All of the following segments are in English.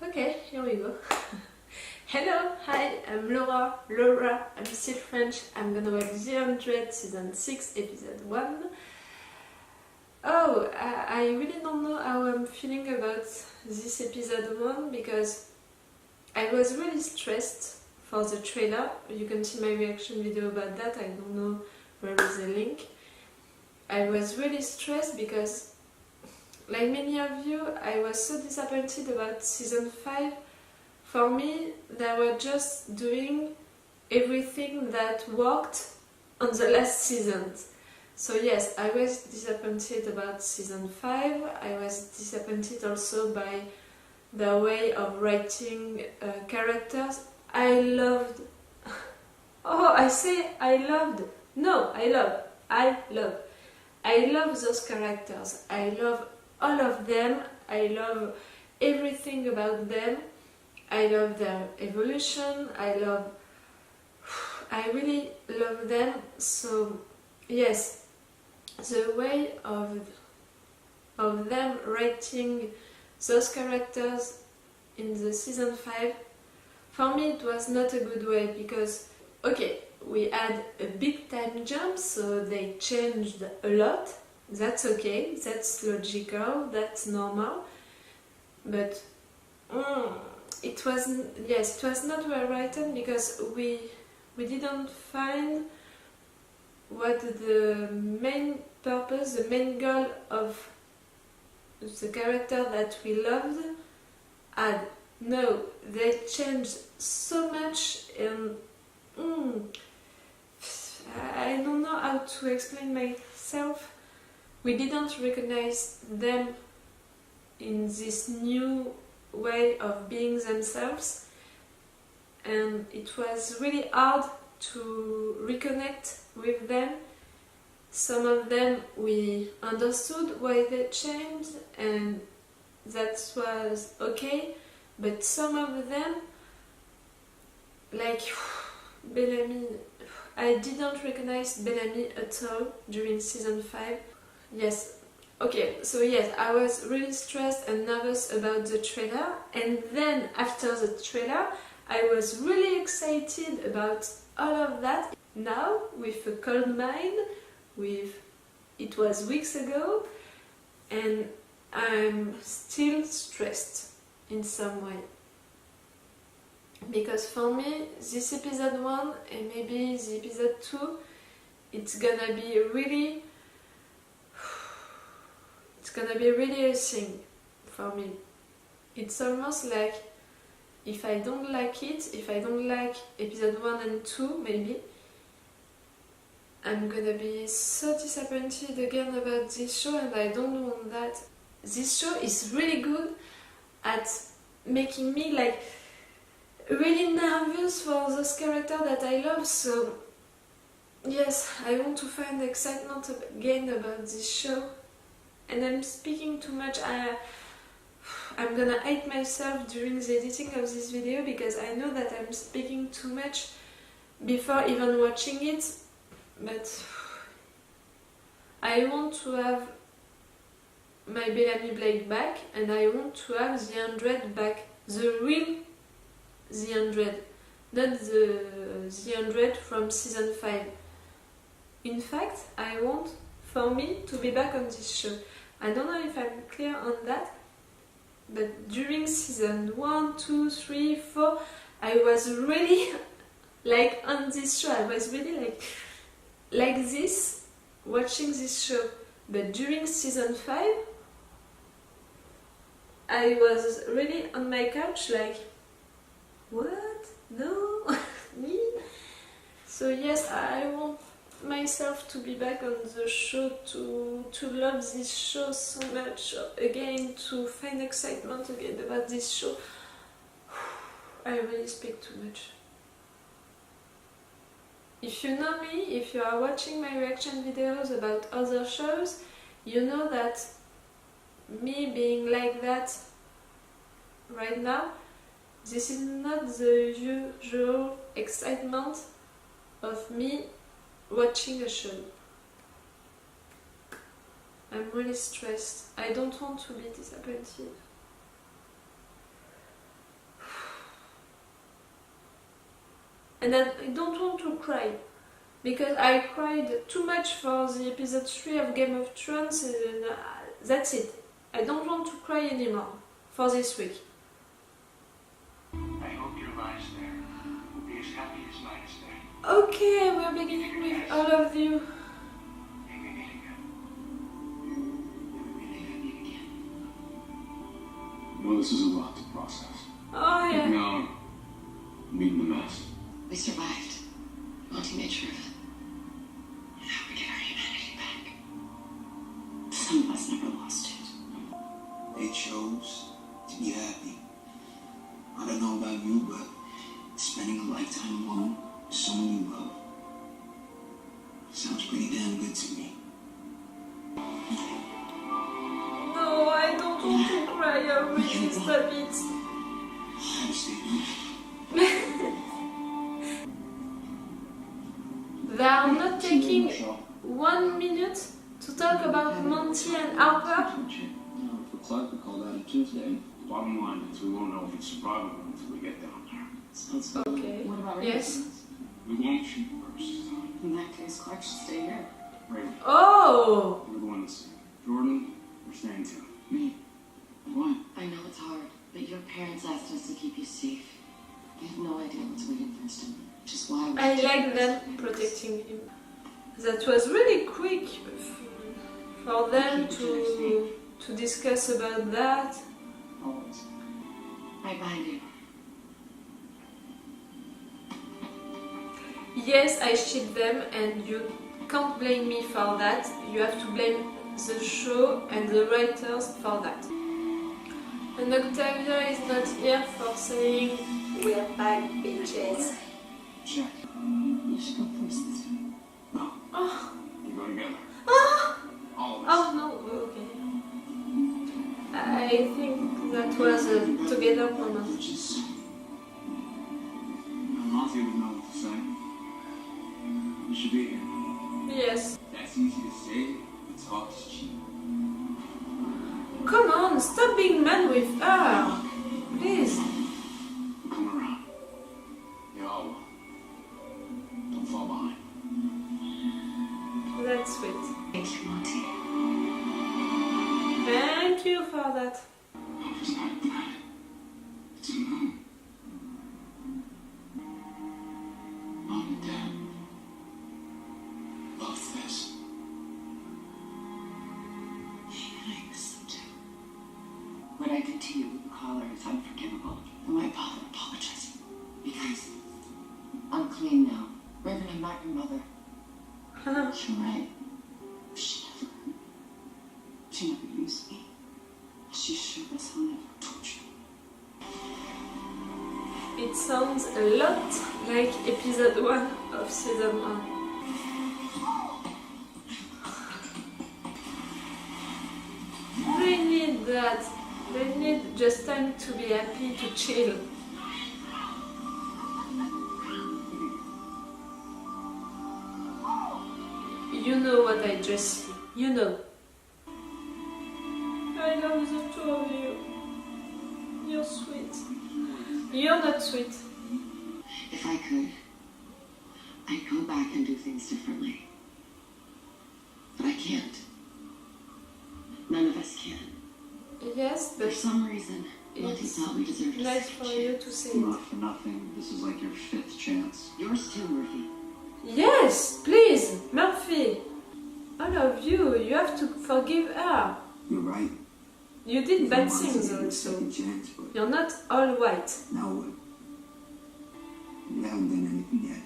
Okay, here we go. Hello, hi, I'm Laura, I'm still French. I'm gonna watch The 100 season 6 episode 1. Oh, I really don't know how I'm feeling about this episode 1 because I was really stressed for the trailer. You can see my reaction video about that, I don't know where is the link. I was really stressed because, like many of you, I was so disappointed about season 5. For me, they were just doing everything that worked on the last seasons. So yes, I was disappointed about season 5. I was disappointed also by the way of writing characters. I loved... Oh, I say I loved. No, I love. I love those characters. I love all of them. I love everything about them. I love their evolution. I really love them. So yes, the way of them writing those characters in the season 5, for me it was not a good way because, okay, we had a big time jump, so they changed a lot. That's okay, that's logical, that's normal. But it was not well written because we didn't find what the main purpose, the main goal of the character that we loved had. No, they changed so much and I don't know how to explain myself. We didn't recognize them in this new way of being themselves, and it was really hard to reconnect with them. Some of them we understood why they changed and that was okay, but some of them, like Bellamy, I didn't recognize Bellamy at all during season 5. Yes. Okay, so yes, I was really stressed and nervous about the trailer, and then after the trailer I was really excited about all of that. Now, with a cold mind, it was weeks ago, and I'm still stressed in some way. Because for me, this episode 1 and maybe the episode 2, it's gonna be really a thing for me. It's almost like if I don't like it, if I don't like episode 1 and 2 maybe, I'm gonna be so disappointed again about this show, and I don't want that. This show is really good at making me like really nervous for those characters that I love, so yes, I want to find excitement again about this show. And I'm speaking too much. I'm gonna hate myself during the editing of this video because I know that I'm speaking too much before even watching it, but I want to have my Bellamy Blake back, and I want to have the 100 back, the real the 100, not the 100 from season 5. In fact, I want for me to be back on this show. I don't know if I'm clear on that, but during season 1, 2, 3, 4, I was really like on this show. I was really like this, watching this show. But during season 5, I was really on my couch like, what? No? Me? So yes, I want myself to be back on the show, to love this show so much again, to find excitement again about this show. I really speak too much. If you know me, if you are watching my reaction videos about other shows, you know that me being like that right now, this is not the usual excitement of me watching a show. I'm really stressed. I don't want to be disappointed. And I don't want to cry. Because I cried too much for the episode 3 of Game of Thrones and that's it. I don't want to cry anymore for this week. I hope your lives there will be as happy as mine is there. Okay, we're beginning with all of you. May we meet again. May we meet again. Well, this is a lot to process. Oh yeah. Now, meeting the mess. We survived. Monty made sure of it. Now we get our humanity back. Some of us never lost it. They chose to be happy. I don't know about you, but spending a lifetime alone with someone you love sounds pretty damn good to me. No, I don't want to cry. I really stop it. I understand. They are not taking 1 minute to talk about Monty and Harper. No, for Clark, we call that a Tuesday. Bottom line is we won't know if it's survivable until we get down there. Sounds good. Okay. What about Yes. Raven? We won't shoot first. In that case, Clark should stay here. Right. Oh! We're going to see. Jordan, we're staying too. Me? Why? I know it's hard, but your parents asked us to keep you safe. We have no idea what's waiting for us, which is why we I like them protecting him. That was really quick for them to discuss about that. always. Right behind you. Yes, I ship them and you can't blame me for that. You have to blame the show and the writers for that. And Octavia is not here for saying we're back, bitches. Check. You should go first this time. No. Oh, We go together. oh, All of us. oh no, okay. I think that was a together moment. Which is... Monty would know what to say. We should be here. Yes. That's easy to say, but talk's cheap. Come on, stop being mad with her. Please. We'll come around. You all will. Don't fall behind. That's sweet. Thank you, Monty. Thank you for that. Hope it's not a planet. It's a moon. Mom and Dad love this. I miss them too. What I did to you with the collar is unforgivable. And why bother apologizing? Because I'm clean now. Raven, I'm not your mother. You're right. She never used me. She sure as hell never tortured me. It sounds a lot like episode 1 of season 1. They need that. They need just time to be happy, to chill. You know what I just see. You know. I love the two of you. You're sweet. You're not sweet. If I could, I'd go back and do things differently. But I can't. None of us can. Yes, For but some reason, Monty it's thought we deserved a nice second for you chance. to say it. Not for nothing. This is like your 5th chance. Yours too, Murphy. Yes, please, Murphy. All of you, you have to forgive her. You're right. You did bad I wanted to things give it a also. second chance, but You're not all white. now what? You haven't done anything yet.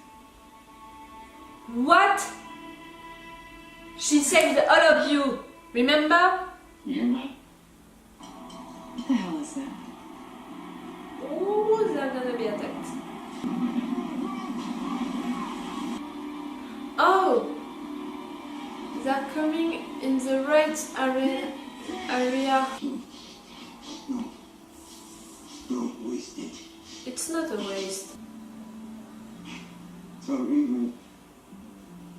What? She saved all of you. Remember? You hear that? What the hell is that? Oh, they're gonna be attacked. Oh! They're coming in the right area. No. Don't waste it. It's not a waste. Tell Raven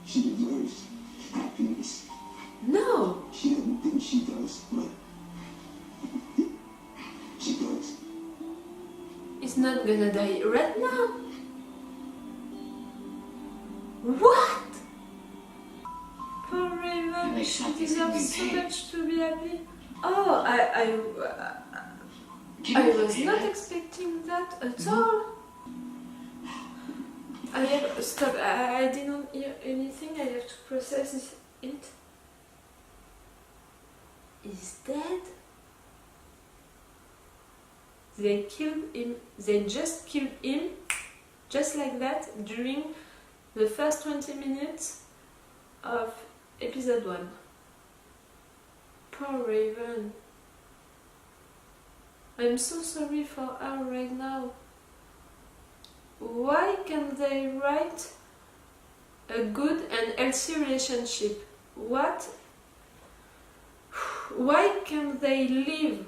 she deserves happiness. No! She doesn't think she does, but she does. It's not gonna die right now. What? Poor Raven, Like she something's deserves so being paid. much to be happy. Oh, I was not expecting that at all. Stop, I didn't hear anything, I have to process it. He's dead? They killed him, they just killed him, just like that, during the first 20 minutes of episode 1. Poor Raven. I'm so sorry for her right now. Why can't they write a good and healthy relationship? What? Why can't they leave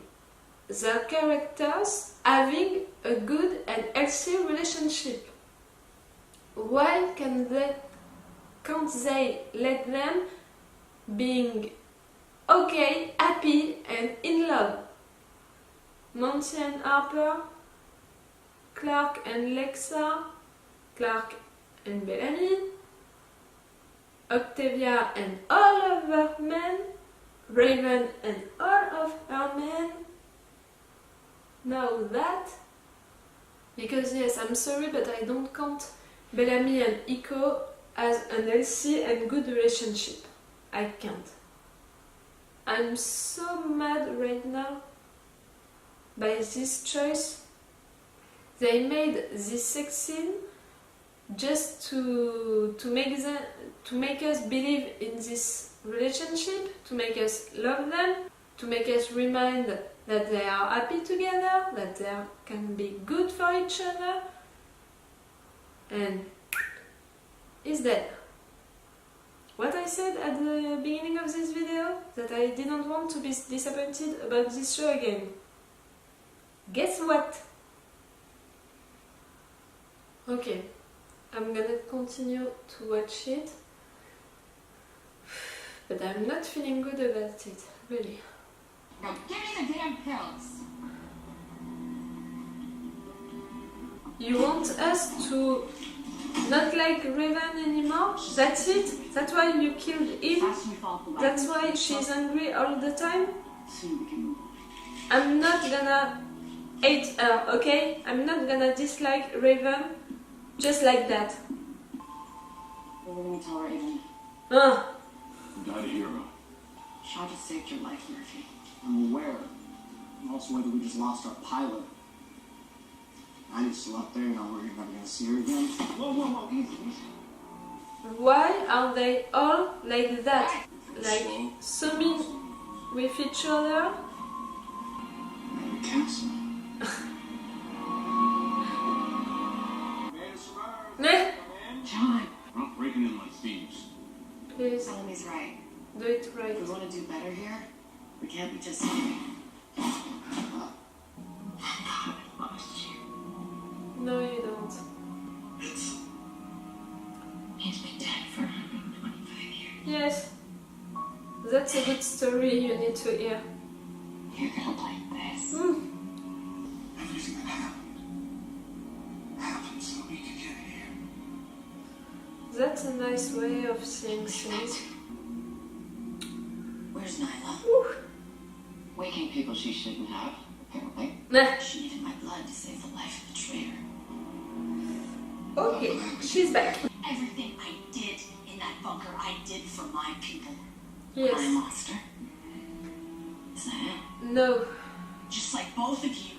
their characters having a good and healthy relationship? Why can't they let them being okay, happy and in love? Monty and Harper, Clark and Lexa, Clark and Bellamy, Octavia and all of her men, Raven and all of her men. Now that, because yes, I'm sorry, but I don't count Bellamy and Iko as an healthy and good relationship. I can't. I'm so mad right now by this choice. They made this sex scene just to make us believe in this relationship, to make us love them, to make us remind that they are happy together, that they can be good for each other, and is dead. What I said at the beginning of this video, that I didn't want to be disappointed about this show again. Guess what? Okay, I'm gonna continue to watch it, but I'm not feeling good about it, really. Now give me the damn pills. You want us to not like Raven anymore? That's it? That's why you killed him? Fast we fall below. That's why she's angry all the time? Soon we can move on. I'm not gonna hate her, okay? I'm not gonna dislike Raven just like that. What are we gonna tell Raven? You died a hero. Shaw just saved your life, Murphy. I'm aware. I'm also aware that we just lost our pilot. Annie's still up there, you know, we're never gonna see her again. Whoa, easy, easy. Why are they all like that? Like, so mean with each other? I'm a castle. Meh! John, We're not breaking in like thieves. Please, Bellamy right. do it right. If we want to do better here, we can't be just... No, you don't. He's been dead for 125 years. Yes. That's a good story you need to hear. You're gonna like this. Everything that happened so we could get here. That's a nice way of seeing things. Where's Nyla? Whew. Waking people she shouldn't have, apparently. Nah. She needed my blood to save the life of the traitor. Okay, she's back. Everything I did in that bunker, I did for my people. I'm a Yes. monster. Is that it? No. Just like both of you.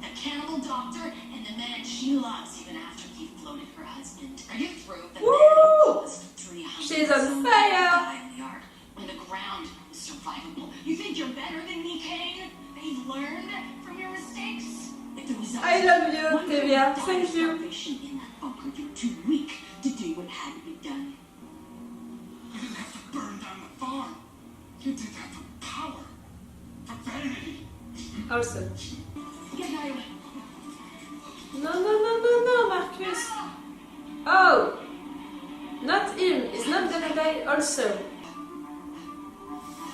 The cannibal doctor and the man she loves even after he floated her husband. Are you through? The man Woo! who caused 300 She's on zombies fire! to die in the ark when the ground was survivable. You think you're better than me, Kane? They've learned from your mistakes? If there was I love you, one could Octavia. die of Thank you. starvation in that bunker, you're too weak to do what had to be done. You didn't have to burn down the farm. You did that for power, for vanity. Also. Get Nyla. No, Marcus. Oh! Not him. He's not gonna die also.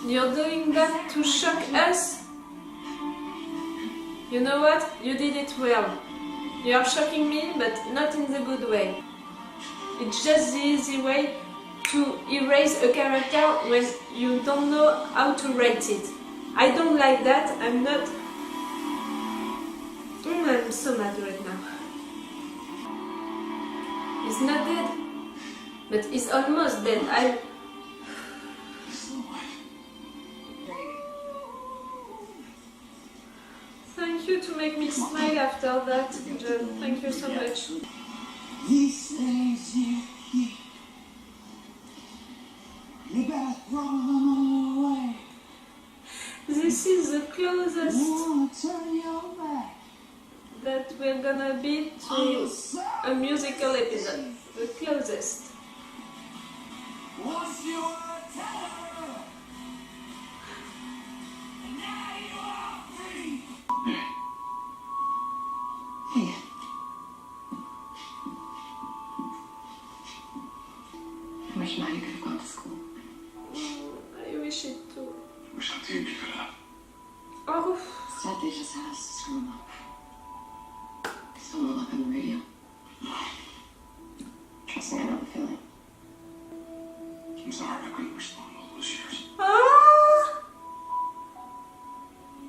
You're doing that to shock us? You know what? You did it well. You are shocking me, but not in the good way. It's just the easy way to erase a character when you don't know how to write it. I don't like that. I'm not... I'm so mad right now. He's not dead, but he's almost dead. Thank you to make me smile after that, John. Thank you so much. He says you better throw them away. This is the closest Turn your back. that we're gonna be to a musical episode. The closest. Once you were a terror, and now you are free. Hey, Hey. I wish Maddie could have gone to school. I wish it too. wish our team could have. Oh, Instead, they just had us screw them up. They stole the luck on the radio. Trust me, I know the feeling. I'm sorry I couldn't respond all those years. ah,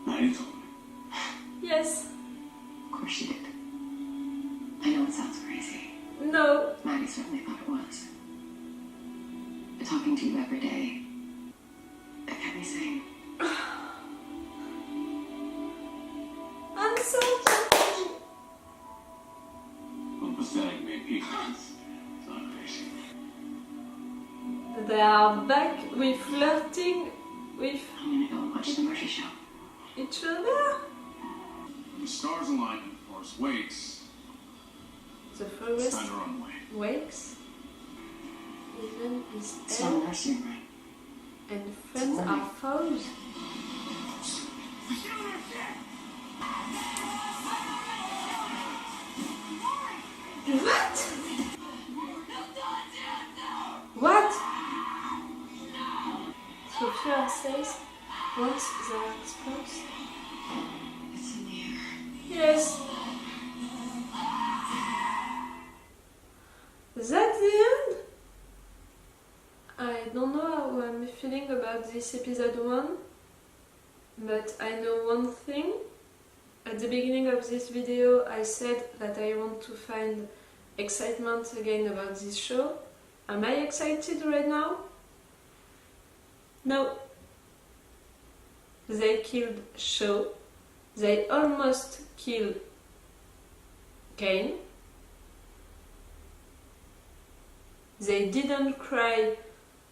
Maddie told me. Of yes, course she did. I know it sounds crazy. no, Maddie certainly thought it was. But talking to you every day, it kept me sane. I'm so happy. Well, pathetic, maybe. It's not crazy. They are back with flirting with I'm gonna go watch the Murphy show. each other. When the stars align and the forest wakes, The it's forest time to run away. wakes, even his It's not a head nursery rhyme. and friends are foes. What? What? Sophia says once they are exposed. It's in the air. Yes. Is that the end? I don't know how I'm feeling about this episode 1, but I know one thing. At the beginning of this video I said that I want to find excitement again about this show. Am I excited right now? No. They killed Shaw. They almost killed Kane. They didn't cry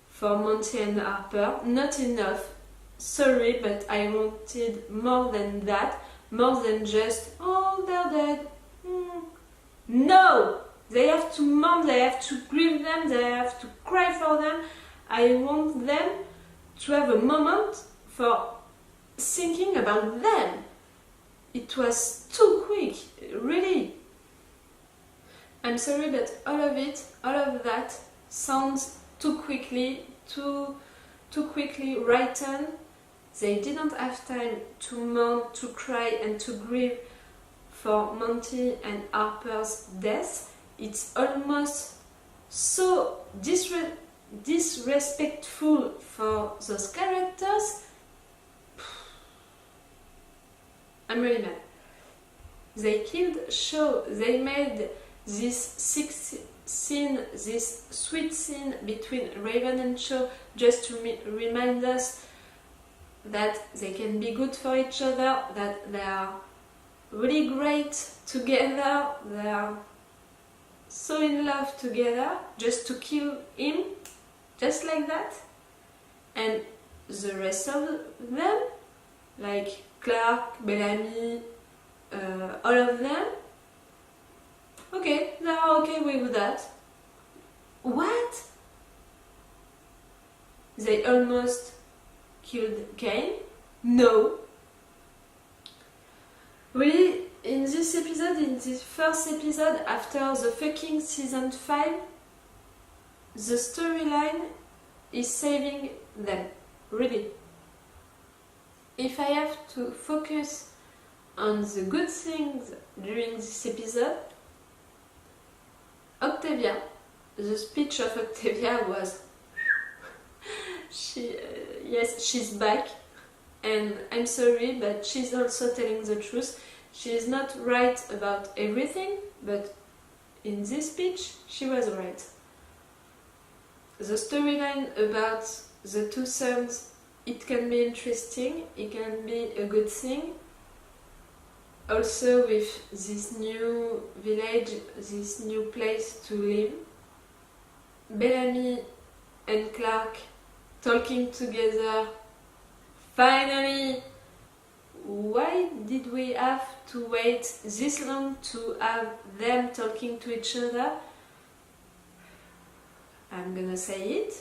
for Monty and Harper. Not enough. Sorry, but I wanted more than that. More than just, oh, they're dead. No! They have to mourn, they have to grieve them, they have to cry for them. I want them to have a moment for thinking about them. It was too quick, really. I'm sorry, but all of that sounds too quickly written. They didn't have time to mourn, to cry and to grieve for Monty and Harper's death. It's almost so disrespectful for those characters. I'm really mad. They killed Shaw. They made this this sweet scene between Raven and Shaw just to remind us that they can be good for each other, that they are really great together, they are so in love together, just to kill him, just like that. And the rest of them, like Clark, Bellamy, all of them, okay, they are okay with that. What? They almost killed Kane? No. Really, in this episode, in this first episode, after the fucking season 5, the storyline is saving them. Really. If I have to focus on the good things during this episode, Octavia, the speech of Octavia was yes, she's back, and I'm sorry, but she's also telling the truth. She is not right about everything, but in this speech she was right. The storyline about the two sons, it can be interesting, it can be a good thing. Also with this new village, this new place to live. Bellamy and Clark talking together. Finally! Why did we have to wait this long to have them talking to each other? I'm gonna say it.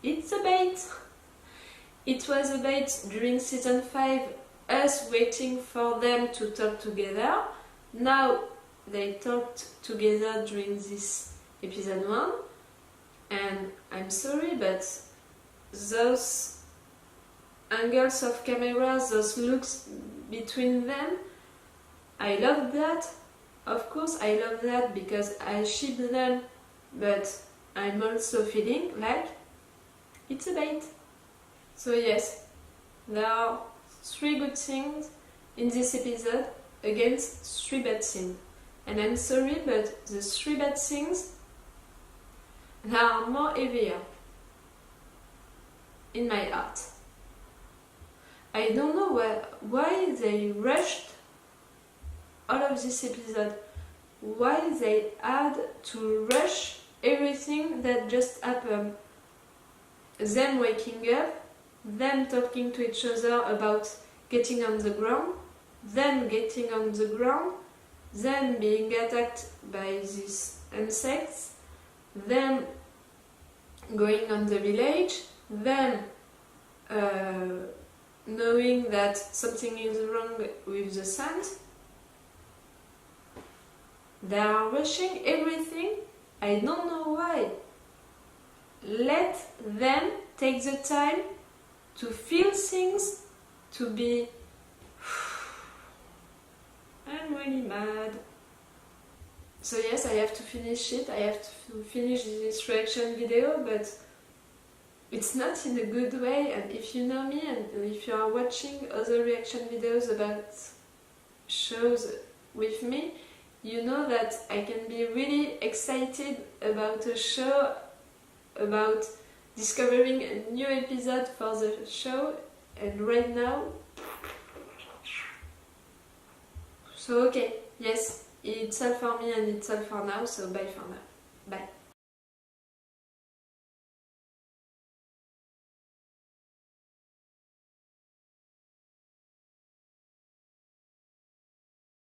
It's a bait! It was a bait during season 5, us waiting for them to talk together. Now they talked together during this episode 1, and I'm sorry, but those angles of camera, those looks between them, I love that. Of course I love that because I ship them, but I'm also feeling like it's a bait. So yes, there are 3 good things in this episode against 3 bad things. And I'm sorry, but the 3 bad things are more heavier in my heart. I don't know why they rushed all of this episode. Why they had to rush everything that just happened. Them waking up, them talking to each other about getting on the ground, them getting on the ground, them being attacked by these insects, them going on the village, them knowing that something is wrong with the sand. They are rushing everything. I don't know why. Let them take the time to feel things, to be... I'm really mad. So yes, I have to finish it. I have to finish this reaction video, but it's not in a good way. And if you know me, and if you are watching other reaction videos about shows with me, you know that I can be really excited about a show, about discovering a new episode for the show, and right now... So okay, yes, it's all for me and it's all for now, so bye for now. Bye.